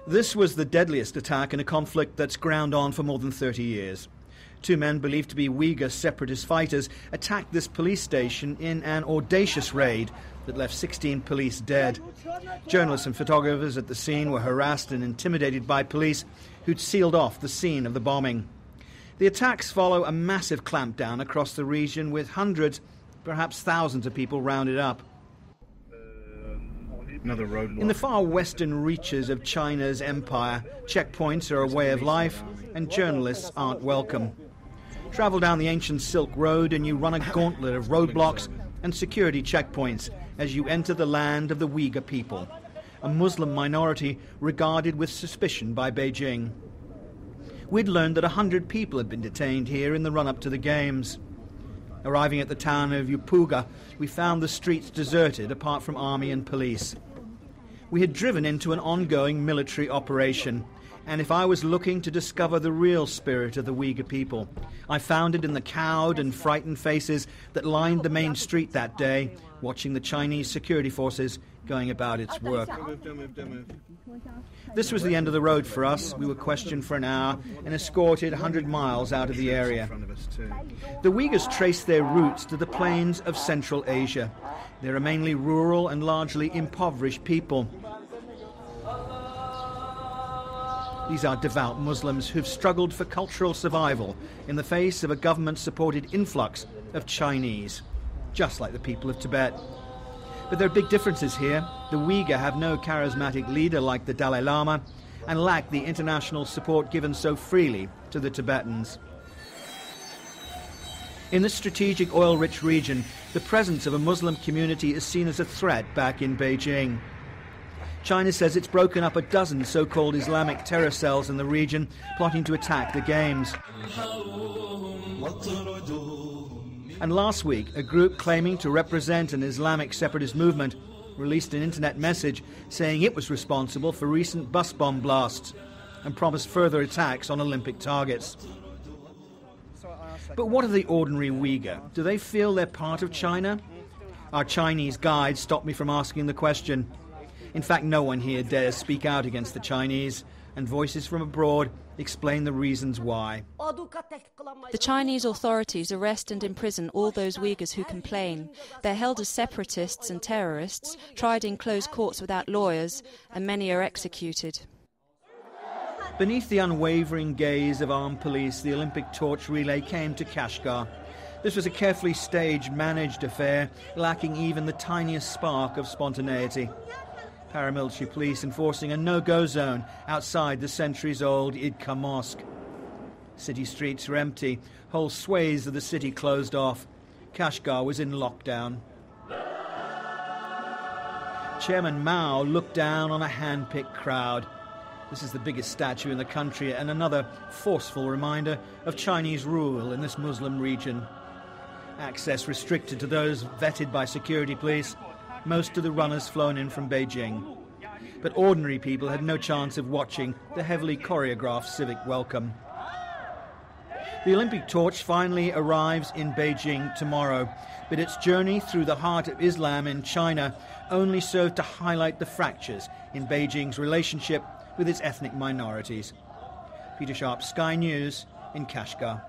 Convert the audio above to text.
This was the deadliest attack in a conflict that's ground on for more than 30 years. Two men believed to be Uyghur separatist fighters attacked this police station in an audacious raid that left 16 police dead. Journalists and photographers at the scene were harassed and intimidated by police who'd sealed off the scene of the bombing. The attacks follow a massive clampdown across the region with hundreds, perhaps thousands of people rounded up. Another roadblock. In the far western reaches of China's empire, checkpoints are a way of life and journalists aren't welcome. Travel down the ancient Silk Road and you run a gauntlet of roadblocks and security checkpoints as you enter the land of the Uyghur people, a Muslim minority regarded with suspicion by Beijing. We'd learned that 100 people had been detained here in the run-up to the Games. Arriving at the town of Yupuga, we found the streets deserted apart from army and police. We had driven into an ongoing military operation, and if I was looking to discover the real spirit of the Uyghur people, I found it in the cowed and frightened faces that lined the main street that day, watching the Chinese security forces going about its work. This was the end of the road for us. We were questioned for an hour and escorted 100 miles out of the area. The Uyghurs trace their roots to the plains of Central Asia. They're a mainly rural and largely impoverished people. These are devout Muslims who've struggled for cultural survival in the face of a government-supported influx of Chinese, just like the people of Tibet. But there are big differences here. The Uyghur have no charismatic leader like the Dalai Lama and lack the international support given so freely to the Tibetans. In this strategic oil-rich region, the presence of a Muslim community is seen as a threat back in Beijing. China says it's broken up a dozen so-called Islamic terror cells in the region, plotting to attack the Games. And last week, a group claiming to represent an Islamic separatist movement released an internet message saying it was responsible for recent bus bomb blasts and promised further attacks on Olympic targets. But what of the ordinary Uyghur? Do they feel they're part of China? Our Chinese guide stopped me from asking the question. In fact, no one here dares speak out against the Chinese, and voices from abroad explain the reasons why. The Chinese authorities arrest and imprison all those Uyghurs who complain. They're held as separatists and terrorists, tried in closed courts without lawyers, and many are executed. Beneath the unwavering gaze of armed police, the Olympic torch relay came to Kangshar. This was a carefully staged, managed affair, lacking even the tiniest spark of spontaneity. Paramilitary police enforcing a no-go zone outside the centuries-old Idka Mosque. City streets were empty, whole swathes of the city closed off. Kangshar was in lockdown. Chairman Mao looked down on a hand-picked crowd. This is the biggest statue in the country and another forceful reminder of Chinese rule in this Muslim region. Access restricted to those vetted by security police, most of the runners flown in from Beijing. But ordinary people had no chance of watching the heavily choreographed civic welcome. The Olympic torch finally arrives in Beijing tomorrow, but its journey through the heart of Islam in China only served to highlight the fractures in Beijing's relationship with its ethnic minorities. Peter Sharp, Sky News in Kangshar.